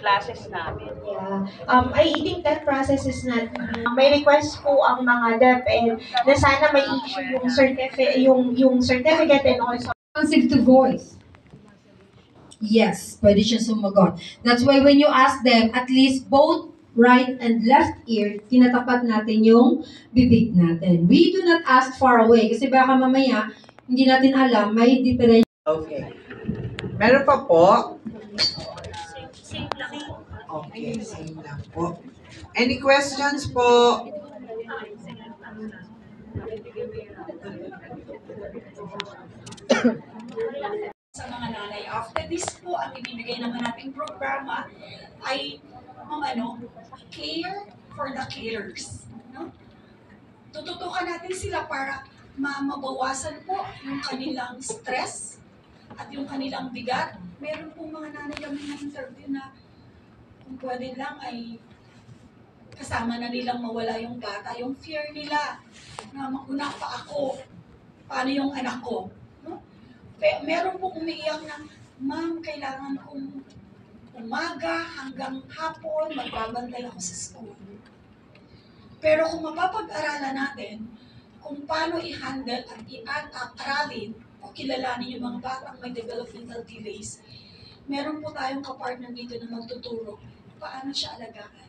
classes namin. Yeah. I think that process is not, may request po ang mga DepEd na sana may issue yung certificate and also responsive to voice. Yes, pwede siya sumagot. That's why when you ask them, at least both right and left ear, tinatapat natin yung bibig natin. We do not ask far away kasi baka mamaya, hindi natin alam, may difference. Okay. Meron pa po? Same lang. Okay, same lang po. Any questions po? Sa mga nanay, after this po, ang ibibigay naman nating programa ay care for the carers. No? Tututukan natin sila para mabawasan po yung kanilang stress at yung kanilang bigat. Meron po mga nanay kami na interview na kung pwede lang ay kasama na nilang mawala yung bata, yung fear nila na mauna pa ako, paano yung anak ko. No? Meron po umiiyak na, ma'am, kailangan kong umaga hanggang hapon, magbabantay ako sa school. Pero kung mapapag-aralan natin kung paano i-handle at aralin o kilalanin yung mga batang may developmental delays, meron po tayong kapartner dito na magtuturo paano siya alagaan,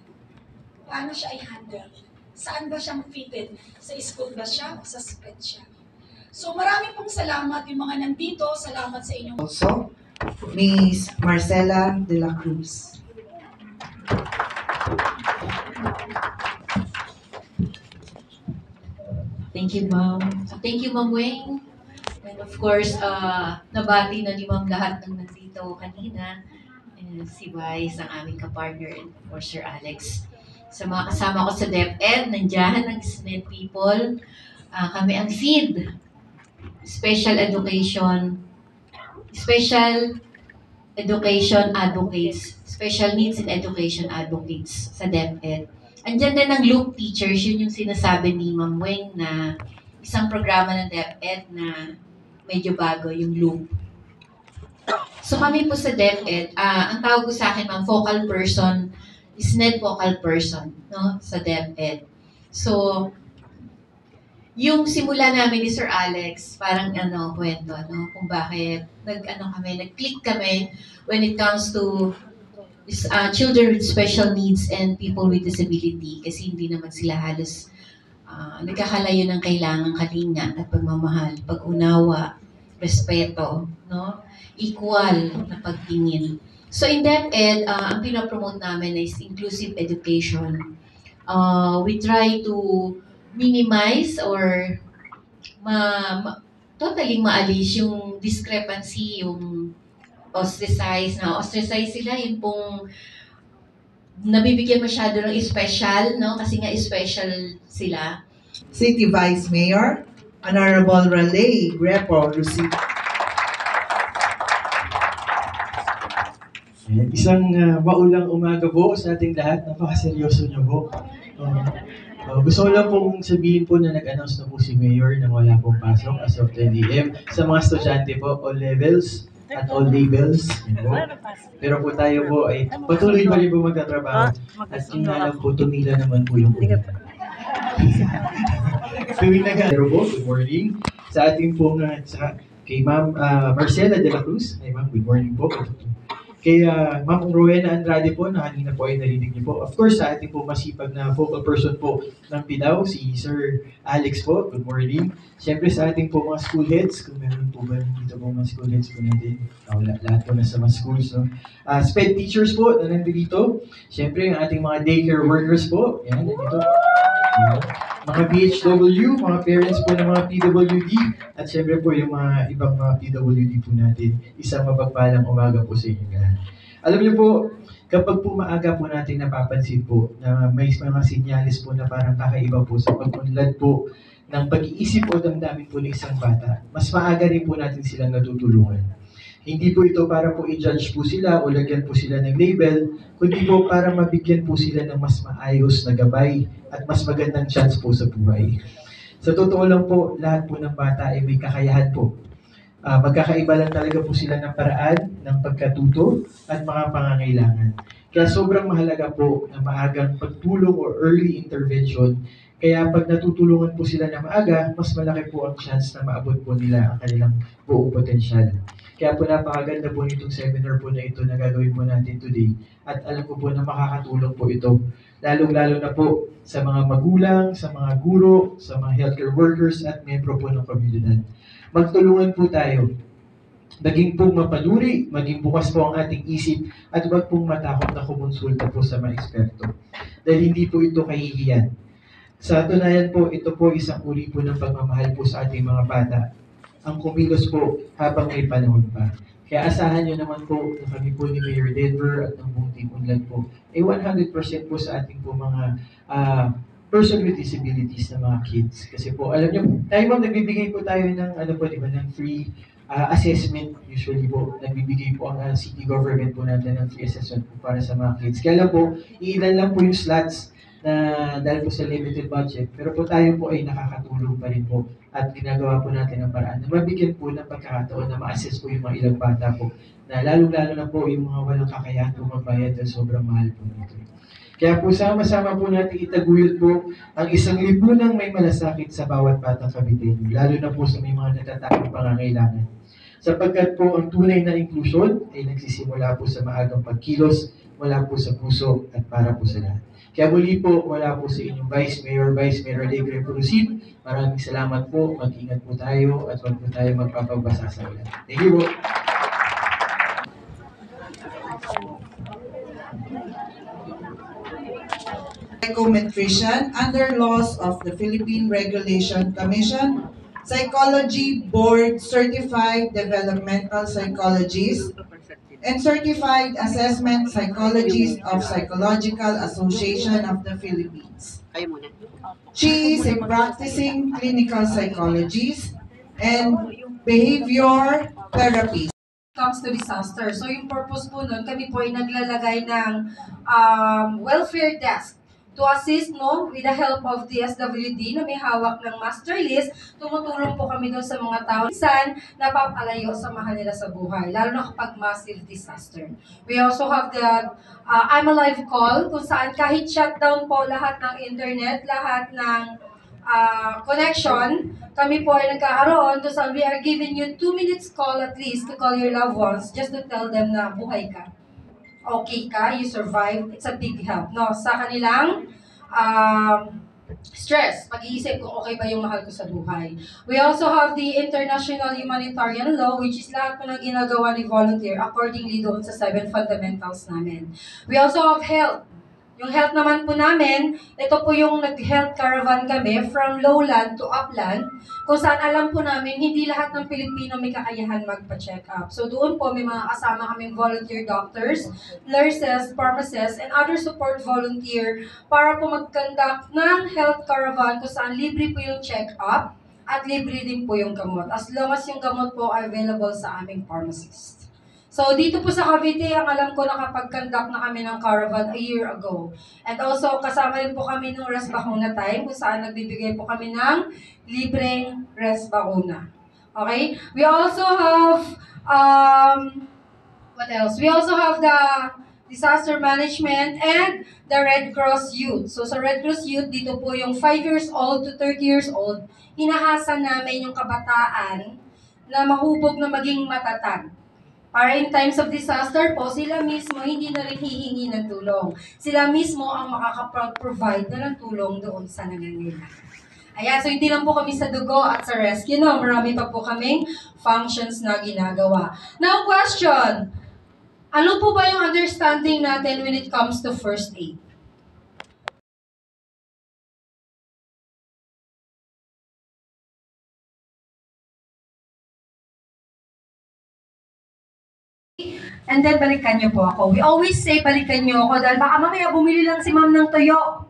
paano siya i-handle, saan ba siyang fitted, sa school ba siya o sa SPED siya. So maraming pong salamat yung mga nandito, salamat sa inyo. Also, Miss Marcela de la Cruz. Thank you, Ma'am. Thank you, Ma'am Weng. And of course, nabati na ni Ma'am lahat ng nandito kanina. And si Vice, ang aming kapartner, and of course, Sir Alex. Sa mga kasama ko sa DepEd, nandiyan ang SNED people. Kami ang SEED, Special Education Advocates, Special Needs and Education Advocates sa DepEd. Andyan din ang Loop Teachers, yun yung sinasabi ni Ma'am Weng na isang programa ng DepEd na medyo bago, yung Loop. So kami po sa DepEd, ang tawag ko sa akin, Ma'am, focal person, SNED focal person, no, sa DepEd. So, yung simula namin ni Sir Alex, parang kwento, no, kung bakit nag-click kami when it comes to children with special needs and people with disability, kasi hindi naman sila halos nagkakalayo ng kailangang kalinga at pagmamahal, pag-unawa, respeto, no? Equal na pagtingin. So in DepEd, ang pinapromote namin is inclusive education. We try to minimize or totally maalis yung discrepancy, yung ostracize sila, yun pong nabibigyan masyado ng special, no? Kasi nga special sila. City Vice Mayor, Honorable Raleigh Grepo Lucy. Isang maulang umaga po sa ating lahat. Napakaseryoso niyo po. Gusto ko lang pong sabihin po na nag-announce na po si Mayor na wala pong pasok as of 10 a.m. Sa mga estudyante po, all levels at all labels. Pero po tayo po ay patuloy pa rin po magtatrabaho. At yung alam po, tumila naman po yung ulan. Pero po, good morning. Sa ating pong, kay Ma'am Marcela de la Cruz. Ay Ma'am, good morning po. Kay Ma'am Rowena Andrade po, na kanina po ay narinig niyo po. Of course, sa ating po masipag na focal person po ng PIDAW, si Sir Alex po. Good morning. Siyempre sa ating po mga school heads, kung meron po ba dito po mga school heads po natin. Lahat po nasa mga schools. No? SPED teachers po na nandito. Siyempre ang ating mga daycare workers po. Yan, nandito. Mga BHW, mga parents po ng mga PWD, at syempre po yung mga ibang mga PWD po natin. Isang mapagpalang umaga po sa inyo. Alam niyo po, kapag po maaga po natin napapansin po na may mga sinyalis po na parang kakaiba po sa pag-unlad po ng pag-iisip o damdamin po ng isang bata, mas maaga rin po natin silang natutulungan. Hindi po ito para po i-judge po sila o lagyan po sila ng label, kundi po para mabigyan po sila ng mas maayos na gabay at mas magandang chance po sa buhay. Sa totoo lang po, lahat po ng bata ay may kakayahan po. Magkakaiba lang talaga po sila ng paraan ng pagkatuto at mga pangangailangan. Kaya sobrang mahalaga po na maagang pagtulong o early intervention. Kaya pag natutulungan po sila na maaga, mas malaki po ang chance na maabot po nila ang kanilang buong potensyal. Kaya po napakaganda po nitong seminar po na ito na gagawin po natin today. At alam ko po na makakatulong po ito. Lalong-lalo na po sa mga magulang, sa mga guro, sa mga healthcare workers at miyembro po ng komunidad. Magtulungan po tayo. Maging pong mapanuri, maging bukas po ang ating isip at huwag pong matakot na kumonsulta po sa mga eksperto. Dahil hindi po ito kahihiyan. Sa tunayan po, ito po isang uri po ng pagmamahal po sa ating mga bata. Ang kumilos po habang may panahon pa. Kaya asahan nyo naman po na kami po ni Mayor Denver at ng buong Team Unlad po ay 100% po sa ating po mga person with disabilities na mga kids. Kasi po, alam nyo, tayo ma'am, nagbibigay po tayo ng, ng free assessment. Usually po, nagbibigay po ang city government po natin ng free assessment po para sa mga kids. Kaya lang po, iilan lang po yung slots na dahil po sa limited budget, pero po tayo po ay nakakatulong pa rin po at ginagawa po natin ang paraan na mabigyan po ng pagkakataon na ma-assess po yung mga ilang bata po na lalong-lalo na po yung mga walang kakayahan po magbayad dahil sobrang mahal po nito. Kaya po sama-sama po natin itaguyod po ang 1,000 may malasakit sa bawat batang Caviteño, lalo na po sa may mga natatakang pangangailangan. Sapagkat po ang tunay na inklusyon ay nagsisimula po sa maagang pagkilos, mula po sa puso at para po sa lahat. Kaya muli po, wala po sa inyong Vice Mayor Alegre Purusin. Maraming salamat po, mag-ingat po tayo at huwag po tayo magpapagbasa sa ulan. Thank you po. Psychometrician under laws of the Philippine Regulation Commission, Psychology Board Certified Developmental Psychologist, and Certified Assessment Psychologist of Psychological Association of the Philippines. She is a practicing clinical psychologist and behavior therapist. Comes to disaster. So yung purpose po nun, kami po ay naglalagay ng welfare desk to assist with the help of the SWD na may hawak ng master list. Tumutulong po kami doon sa mga tao minsan napapalayo sa mahal nila sa buhay, lalo na kapag massive disaster. We also have the I'm Alive call, kung saan kahit shutdown po lahat ng internet, lahat ng connection, kami po ay nagkakaroon kung saan we are giving you 2 minutes call at least to call your loved ones just to tell them na buhay ka. Okay ka, you survived, it's a big help, sa kanilang stress, pag-iisip kung okay ba yung mahal ko sa buhay. We also have the international humanitarian law, which is lahat po na ginagawa ni volunteer accordingly doon sa 7 fundamentals namin. We also have health. Yung health naman po namin, ito po yung nag-health caravan kami from lowland to upland, kung saan alam po namin, hindi lahat ng Pilipino may kakayahan magpa-check up. So doon po may mga kasama kaming volunteer doctors, nurses, pharmacists, and other support volunteer para po mag-conduct ng health caravan kung saan libre po yung check up at libre din po yung gamot. As long as yung gamot po ay available sa aming pharmacist. So, dito po sa Cavite, ang alam ko nakapag-conduct na kami ng caravan a year ago. And also, kasama rin po kami ng Res Bakuna time, kung saan nagbibigay po kami ng libreng Res Bakuna. Okay? We also have, what else? We also have the disaster management and the Red Cross Youth. So, sa Red Cross Youth, dito po yung 5 years old to 30 years old, hinahasa namin yung kabataan na mahubog na maging matatag. Para in times of disaster po, sila mismo hindi na rin hihingi ng tulong. Sila mismo ang makaka-provide na ng tulong doon sa nangangailangan. Ayan, so hindi lang po kami sa dugo at sa rescue, marami pa po kaming functions na ginagawa. Now, question. Ano po ba yung understanding natin when it comes to first aid? And then, balikan niyo po ako. We always say, balikan niyo ako dahil baka mamaya bumili lang si ma'am ng tuyo.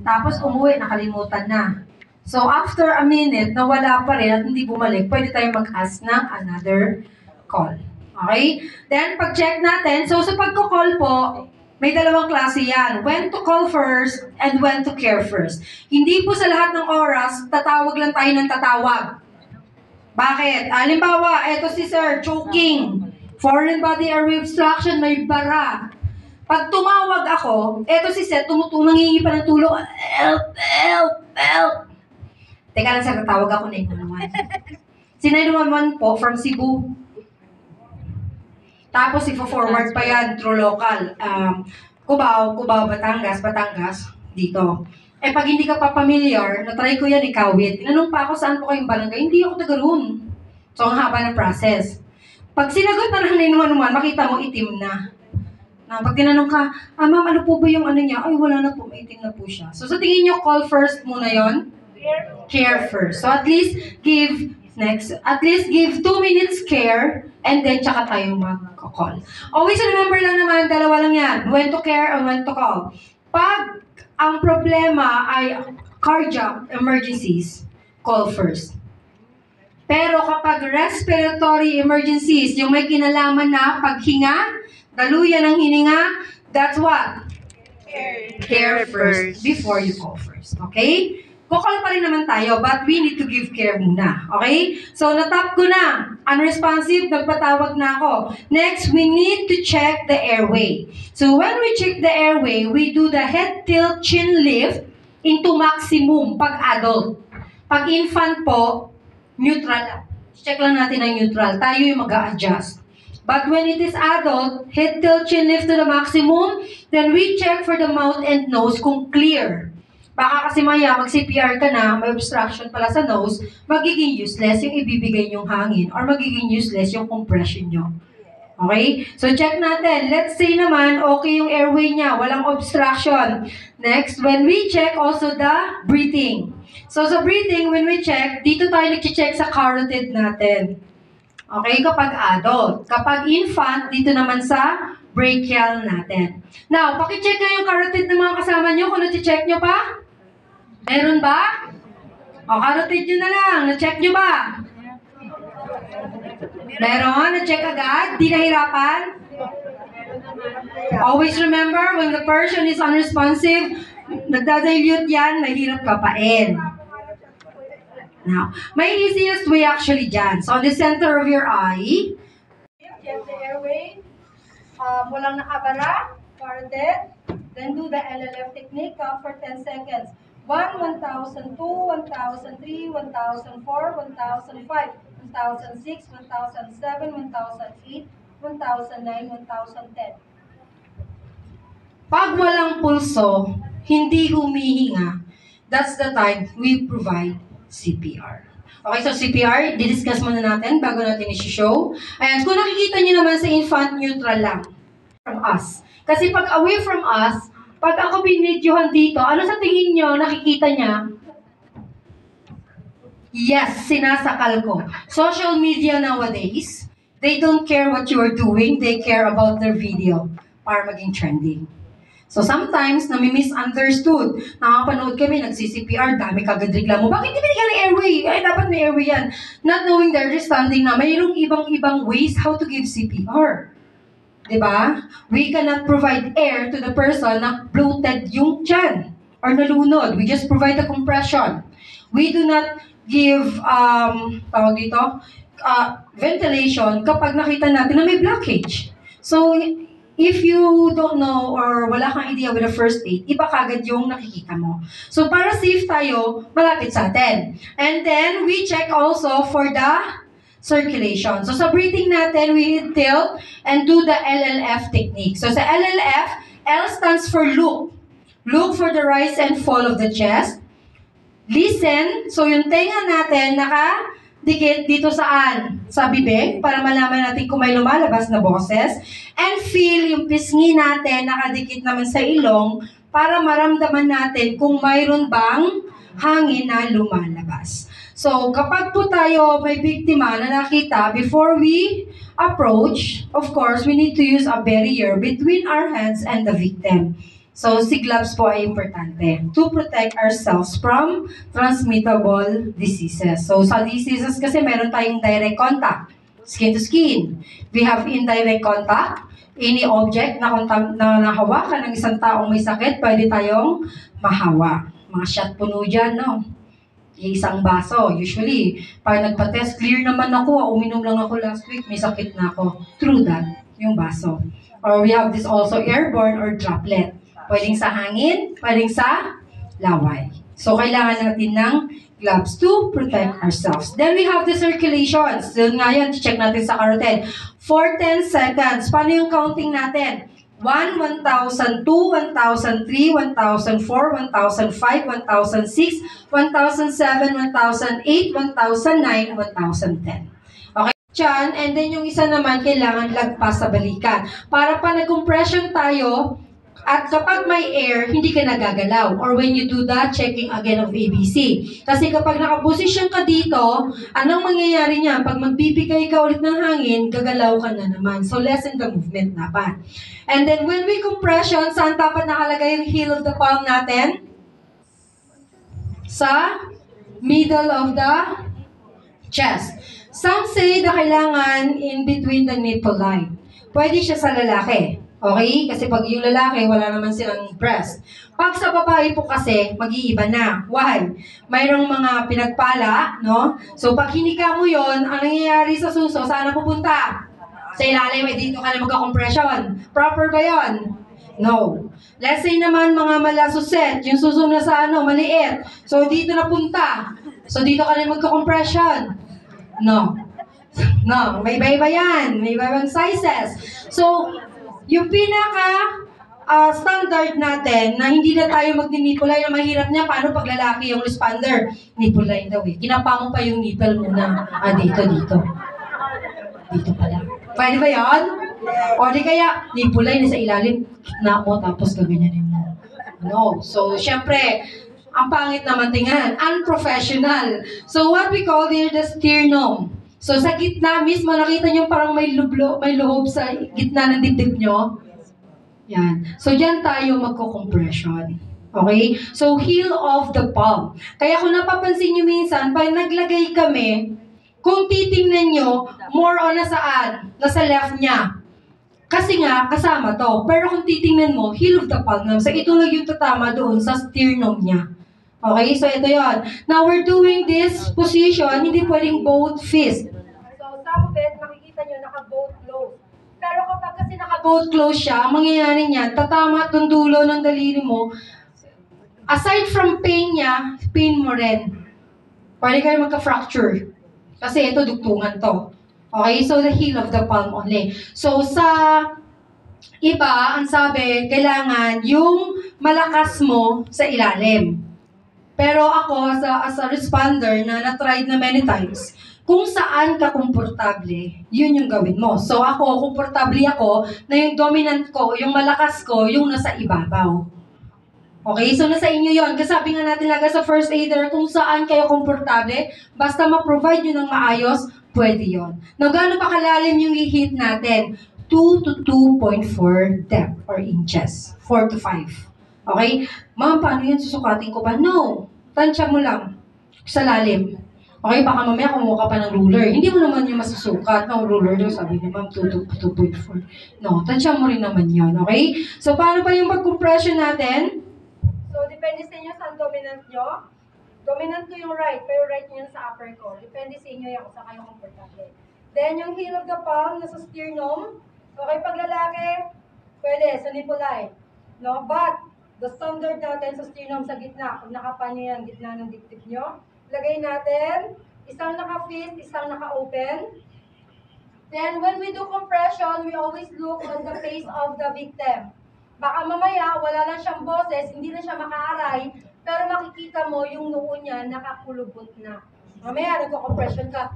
Tapos umuwi, nakalimutan na. So, after a minute, na wala pa rin at hindi bumalik, pwede tayo mag-ask ng another call. Okay? Then, pag-check natin, so sa pagko-call po, may dalawang klase yan. When to call first and when to care first. Hindi po sa lahat ng oras, tatawag lang tayo ng tatawag. Bakit? Halimbawa, eto si Sir, choking. Foreign body airway obstruction, may bara. Pag tumawag ako, eto si Seth, nangingi pa ng tulong. Help, help, help. Teka lang sir, natawag ako 911. Si 911 po, from Cebu. Tapos ifo-forward pa yan through local. Cubao, Batangas, dito. Eh pag hindi ka pa familiar, na-try ko yan ikawit. Tinanong pa ako saan po kayong barangay, hindi ako taga roon. So ang haba ng process. Pag sinagot na ng 911, makita mo itim na. Pag tinanong ka, ma'am, ano po ba yung ano niya? Ay, wala na po, maitim na po siya. So sa tingin nyo, call first muna yon. Care first. So at least give 2 minutes care and then tsaka tayo mag-call. Always remember lang naman, dalawa lang yan. When to care and when to call. Pag ang problema ay cardiac emergencies, call first. Pero kapag respiratory emergencies, yung may kinalaman na paghinga, daluyan ng hininga, that's what? Care first before you call first. Okay? Kukol pa rin naman tayo, but we need to give care muna. Okay? So, natap ko na. Unresponsive, nagpatawag na ako. Next, we need to check the airway. So, when we check the airway, we do the head tilt, chin lift into maximum pag adult. Pag infant po, neutral. Check lang natin ang neutral. Tayo yung mag-a-adjust. But when it is adult, head tilt, chin lift to the maximum, then we check for the mouth and nose kung clear. Baka kasi maya, mag-CPR ka na, may obstruction pala sa nose, magiging useless yung ibibigay nyong hangin or magiging useless yung compression nyo. Okay? So, check natin. Let's say naman, okay yung airway niya, walang obstruction. Next, when we check also the breathing. So, sa breathing, when we check, dito tayo nag-check sa carotid natin. Okay? Kapag adult. Kapag infant, dito naman sa brachial natin. Now, pakicheck na yung carotid ng mga kasama nyo kung na-check nyo pa. Meron ba? O, carotid nyo na lang. Na-check nyo ba? Meron? Na-check agad? Di nahirapan? Always remember, when the person is unresponsive, nagdadilute yan, mahirap kapain. Now, may easiest way actually dyan. So, on the center of your eye, check the airway. Walang nakabara, carotid. Then do the LLF technique, count for 10 seconds. 1, 1,002, 1,003, 1,004, 1,005, 1,006, 1,007, 1,008, 1,009, 1,010. Pag walang pulso, hindi humihinga, that's the time we provide CPR. Okay, so CPR, didiscuss muna natin bago natin isi-show. Ayan, kung nakikita niyo naman sa infant, neutral lang from us. Kasi pag away from us, pag ako binidyohan dito, ano sa tingin niyo nakikita niya? Yes, sinasakal ko. Social media nowadays, they don't care what you are doing, they care about their video para maging trending. So sometimes, nami-misunderstood. Nakapanood kami, nagsi-CPR, dami kagad reklamo. Bakit hindi binigyan ng airway? Ay, dapat may airway yan. Not knowing the understanding na mayroong ibang ways how to give CPR. Diba? We cannot provide air to the person na bloated yung tiyan or nalunod. We just provide the compression. We do not give, ventilation kapag nakita natin na may blockage. So, if you don't know or wala kang idea with the first aid, iba kagad yung nakikita mo. So, para safe tayo, malapit sa atin. And then, we check also for the circulation. So, sa breathing natin, we tilt and do the LLF technique. So, sa LLF, L stands for look. Look for the rise and fall of the chest. Listen. So, yung tenga natin, nakadikit dito saan? Sa bibig, para malaman natin kung may lumalabas na boses. And feel yung pisngi natin, nakadikit naman sa ilong, para maramdaman natin kung mayroon bang hangin na lumalabas. So, kapag po tayo may biktima na nakita, before we approach, of course, we need to use a barrier between our hands and the victim. So, si gloves po ay importante to protect ourselves from transmittable diseases. So, sa diseases kasi meron tayong direct contact, skin to skin. We have indirect contact. Any object na nahawakan ng isang taong may sakit, pwede tayong mahawa. Mga shot puno dyan, no? Isang baso. Usually, pag nagpa-test, clear naman ako, uminom lang ako last week, may sakit na ako. True that, yung baso. Or we have this also airborne or droplet. Pwedeng sa hangin, pwedeng sa laway. So, kailangan natin ng gloves to protect ourselves. Then we have the circulations. So, ngayon, check natin sa carotid. For 10 seconds. Paano yung counting natin? 1, 1,000, 2, 1,003, 1,004, 1,005, 1,006, 1,007, 1,008, 1,009, 1,010. Okay? Diyan, and then yung isa naman, kailangan lagpas sa balikan. Para pa nag-compression tayo, at kapag may air, hindi ka nagagalaw. Or when you do that, checking again of ABC. Kasi kapag nakaposisyon ka dito, anong mangyayari niya? Pag magbibigay ka ulit ng hangin, gagalaw ka na naman. So, lessen the movement dapat. And then, when we compression, saan dapat nakalagay yung heel of the palm natin? Sa middle of the chest. Some say na kailangan in between the nipple line. Pwede siya sa lalaki. Okay? Kasi pag yung lalaki, wala naman silang breast. Pag sa babae po kasi, mag-iiba na. Why? Mayroong mga pinagpala, no? So, pag hinika mo yon, ang nangyayari sa suso, saan na pupunta? Sa ilalim, dito ka na magka-compression. Proper ba yon? No. Let's say naman, mga malasuset, yung suso na sa maliit. So, dito na punta. So, dito ka na magka-compression. No. No. May iba-iba yan. May iba-ibang sizes. So, yung pinaka standard natin na hindi na tayo mag-nipple line, na mahirap niya, paano pag lalaki yung responder? Nipple line daw eh. Kinapa mo pa yung nipple muna. Dito. Dito pala. Pwede ba yan? O di kaya, nipple line sa ilalim, na mo, tapos gaganyanin mo. No. So, syempre, ang pangit naman tingnan. Unprofessional. So, what we call here the sternum. So, sa gitna mismo, nakita nyo parang may loob sa gitna ng dibdib nyo. Yan. So, dyan tayo magko-compression. Okay? So, heel of the palm. Kaya kung napapansin nyo minsan, pag naglagay kami, kung titingnan nyo, more on nasaan? Nasa left niya. Kasi nga, kasama to. Pero kung titingnan mo, heel of the palm. So, ito lang yung tatama doon sa sternum niya. Okay, so ito yon. Now, we're doing this position, hindi pwedeng both fist. So, some of it, makikita nyo, naka-both close. Pero kapag kasi naka-both close siya, ang mangyayari niyan, tatama itong dulo ng daliri mo. Aside from pain niya, pain mo rin. Pwede kayo magka-fracture. Kasi ito, dugtungan to. Okay, so the heel of the palm only. So, sa iba, ang sabi, kailangan yung malakas mo sa ilalim. Pero ako, as a responder na na-tried na many times, kung saan ka komportable, yun yung gawin mo. So ako, komportable ako na yung dominant ko, yung malakas ko, yung nasa ibabaw. Okay? So nasa inyo yun. Kasi sabi nga natin laga sa first aider, kung saan kayo komportable, basta ma-provide nyo ng maayos, pwede yun. Now, gaano pa kalalim yung i-hit natin? 2 to 2.4 depth or inches. 4 to 5. Okay? Ma'am, paano yun? Susukatin ko ba? No. Tansya mo lang. Sa lalim. Okay, baka mamaya kumuha ka pa ng ruler. Hindi mo naman yung masusukat. No, ruler daw, sabi ni ma'am, 2.4. No, tansya mo rin naman yun. Okay? So, paano pa yung pag-compression natin? So, depende sa inyo saan dominant nyo. Dominant ko yung right, pero right nyo sa upper ko. Depende sa inyo yung kung saan kayo comfortable. Then, yung heel of the palm, nasa sternum. Okay, pag lalaki, pwede, sa nipple line. No, but, the standard natin sa sternum sa gitna, kung nakapan nyo yan, gitna ng dibdib nyo, lagay natin, isang naka-fist, isang naka-open. Then, when we do compression, we always look on the face of the victim. Baka mamaya, wala lang siyang boses, hindi na siya makaaray, pero makikita mo yung noo niya nakakulubot na. Mamaya, nagko-compression ka.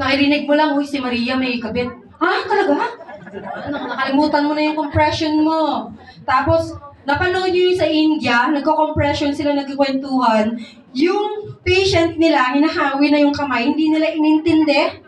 Nakirinig mo lang, uy, si Maria may kabit. Ha? Talaga? Nakalimutan mo na yung compression mo. Tapos, napanood nyo yung sa India, nagko-compression sila, nagkikwentuhan, yung patient nila, hinahawi na yung kamay, hindi nila inintindi.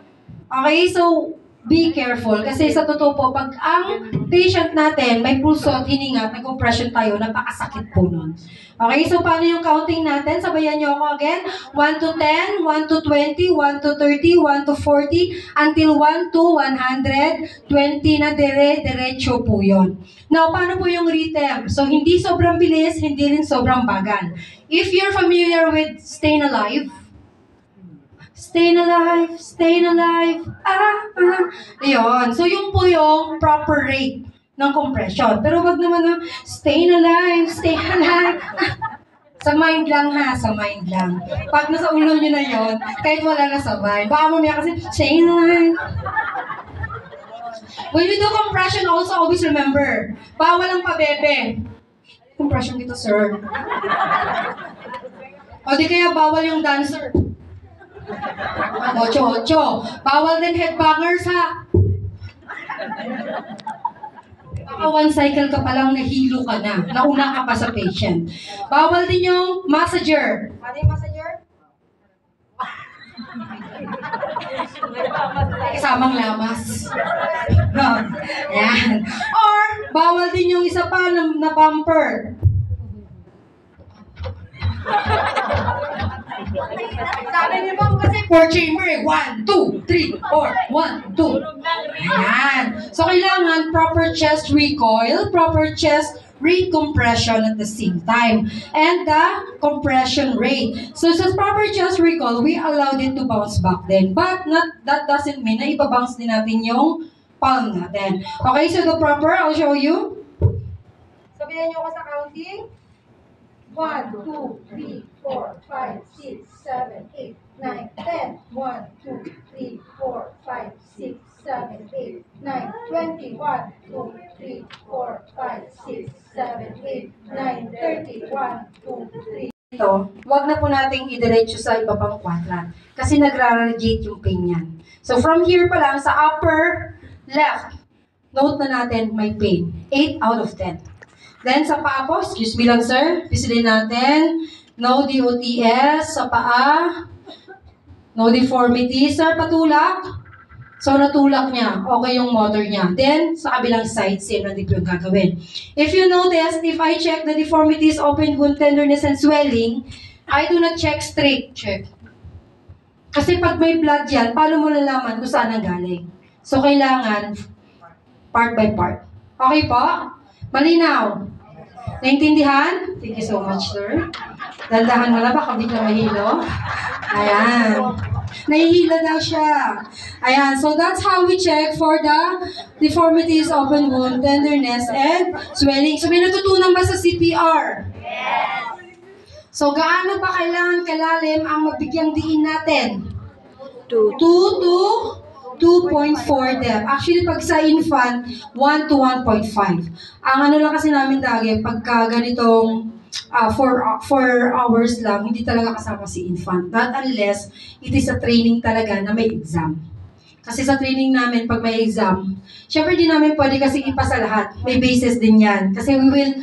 Okay, so, be careful. Kasi sa totoo po, pag ang patient natin may pulso at hininga, nag-compression tayo, napakasakit po nun. Okay, so paano yung counting natin? Sabayan nyo ako again. 1 to 10, 1 to 20, 1 to 30, 1 to 40, until 1 to 100, 20 na diretso po yun. Now, paano po yung rhythm? So, hindi sobrang bilis, hindi rin sobrang bagal. If you're familiar with Staying Alive, Staying alive, staying alive, Ayun. So, yung po yung proper rate ng compression. Pero wag naman na, staying alive, staying alive. Sa mind lang ha, sa mind lang. Pag nasa ulo nyo na yon, kahit wala na sa mind, baka mamaya kasi, staying alive. When we do compression, also always remember, bawal ang pabebe. Compression dito, sir. O di kaya bawal yung dancer. 8-8. Bawal din headbangers, ha? Baka one cycle ka palang nahilo ka na. Nauna ka pa sa patient. Bawal din yung massager. Ano yung massager? Kasamang lamas. Ayan. Or, bawal din yung isa pa na bumper. Sabi niyo ba kasi 4 chamber eh. 1, 2, 3, 4. 1, 2. Ayan. So, kailangan proper chest recoil, proper chest rate compression at the same time. And the compression rate. So, sa proper chest recoil, we allowed it to bounce back then. But that doesn't mean na ipabounce din natin yung palm natin. Okay, so the proper, I'll show you. Sabihan niyo ko sa counting. 1, 2, 3, 4, 5, 6, 7, 8, 9, 10. 1, 2, 3, 4, 5, 6, 7, 8, 9, 20. 1, 2, 3, 4, 5, 6, 7, 8, 9, 30. 1, 2, 3. Ito, wag na po nating idiretso sa iba pang quadrant kasi nagra-radiate yung pain yan. So from here pa lang sa upper left, note na natin may pain. 8 out of 10. Then sa paa po, excuse me lang sir, pisilin natin, no DOTS sa paa, no deformity, sir patulak. So natulak niya, okay yung motor niya. Then sa kabilang side, same na din yung gagawin. If you notice, if I check the deformities, open wound, tenderness, and swelling, I do not check straight, check. Kasi pag may blood yan, paano mo nalaman kung saan ang galing? So kailangan part by part. Okay po? Malinaw? Naintindihan? Thank you so much, sir. Dandahan mo na, baka bigla mahilo. Ayan. Nahihila daw siya. Ayan. So, that's how we check for the deformities, open wound, tenderness, and swelling. So, may natutunan ba sa CPR? Yes. So, gaano ba kailangan kalalim ang mabigyang diin natin? 2 to 2.4 depth. Actually, pag sa infant, 1 to 1.5. Ang ano lang kasi namin lagi, pagka ganitong 4 hours lang, hindi talaga kasama si infant. Not unless it is a training talaga na may exam. Kasi sa training namin, pag may exam, syempre di namin pwede kasi ipasa lahat. May basis din yan. Kasi we will,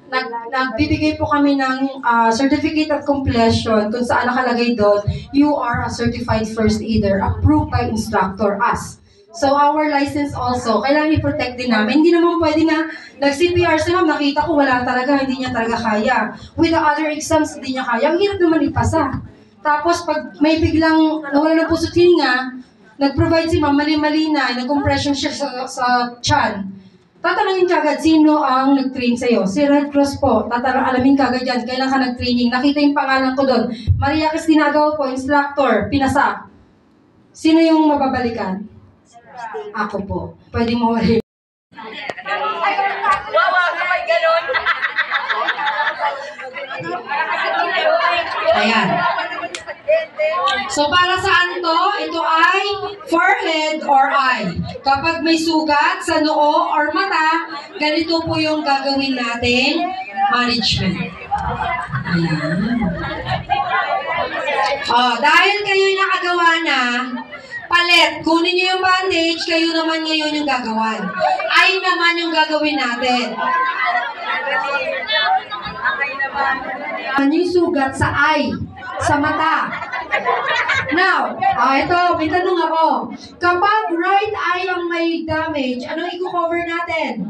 nagbibigay po kami ng certificate of completion kung saan nakalagay doon, you are a certified first aider approved by instructor, us. So our license also, kailangan i-protect din namin. Hindi naman pwede na nag-CPR siya, nakita ko wala talaga, hindi niya talaga kaya. With the other exams, hindi niya kaya. Ang hirap naman ipasa. Tapos pag may biglang nawala ng puso't hininga, nag-provide si ma'am, mali-mali na, nag-compression siya sa tiyan. Tatanungin kagad sino ang nag-train sa'yo. Si Red Cross po. Alamin kagad yan. Kailan ka nag-training. Nakita yung pangalan ko doon. Maria Cristina Agaw po, instructor, pinasa. Sino yung mababalikan? Ako po. Pwede mo rin. Ayan. So, para saan to? Ito ay forehead or eye. Kapag may sugat sa noo or mata, ganito po yung gagawin natin management. Ayan. Dahil kayo'y nakagawa na, palit, kunin nyo yung bandage, kayo naman ngayon yung gagawan. Ay naman yung gagawin natin. Ano yung sugat sa eye? Sa mata. Now, ito, may tanong ako. Kapag right eye ang may damage, anong i-cover natin?